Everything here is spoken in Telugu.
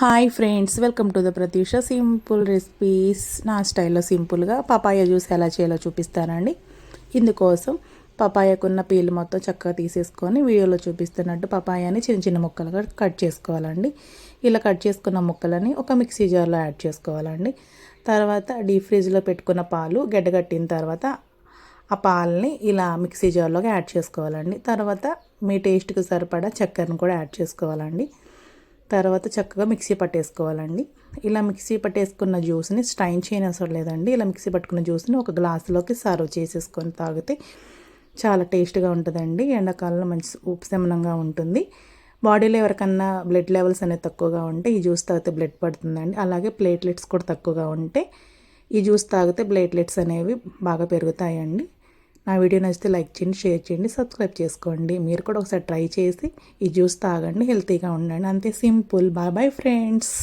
Hi friends, welcome to the Pratyusha simple recipes. నా స్టైల్లో సింపుల్గా పపాయ జ్యూస్ ఎలా చేయాలో చూపిస్తానండి. ఇందుకోసం పపాయకున్న పీల్ మొత్తం చక్కగా తీసేసుకొని వీడియోలో చూపిస్తున్నట్టు పపాయాని చిన్న చిన్న ముక్కలుగా కట్ చేసుకోవాలండి. ఇలా కట్ చేసుకున్న ముక్కలని ఒక మిక్సీ జార్లో యాడ్ చేసుకోవాలండి. తర్వాత డీప్ ఫ్రిడ్జ్లో పెట్టుకున్న పాలు గడ్డగట్టిన తర్వాత ఆ పాలని ఇలా మిక్సీ జార్లోకి యాడ్ చేసుకోవాలండి. తర్వాత మీ టేస్ట్కి సరిపడా చక్కెరను కూడా యాడ్ చేసుకోవాలండి. తర్వాత చక్కగా మిక్సీ పట్టేసుకోవాలండి. ఇలా మిక్సీ పట్టేసుకున్న జ్యూస్ని స్ట్రైన్ చేయనవసరం లేదండి. ఇలా మిక్సీ పట్టుకున్న జ్యూస్ని ఒక గ్లాసులోకి సర్వ్ చేసేసుకొని తాగితే చాలా టేస్ట్గా ఉంటుందండి. ఎండాకాలంలో మంచి ఉపశమనంగా ఉంటుంది. బాడీలో ఎవరికన్నా బ్లడ్ లెవెల్స్ అనేది తక్కువగా ఉంటే ఈ జ్యూస్ తాగితే బ్లడ్ పడుతుందండి. అలాగే ప్లేట్లెట్స్ కూడా తక్కువగా ఉంటే ఈ జ్యూస్ తాగితే ప్లేట్లెట్స్ అనేవి బాగా పెరుగుతాయండి. నా వీడియో నచ్చితే లైక్ చేయండి, షేర్ చేయండి, సబ్స్క్రైబ్ చేసుకోండి. మీరు కూడా ఒకసారి ట్రై చేసి ఈ జ్యూస్ తాగండి, హెల్తీగా ఉండండి. అంతే సింపుల్. Bye bye friends.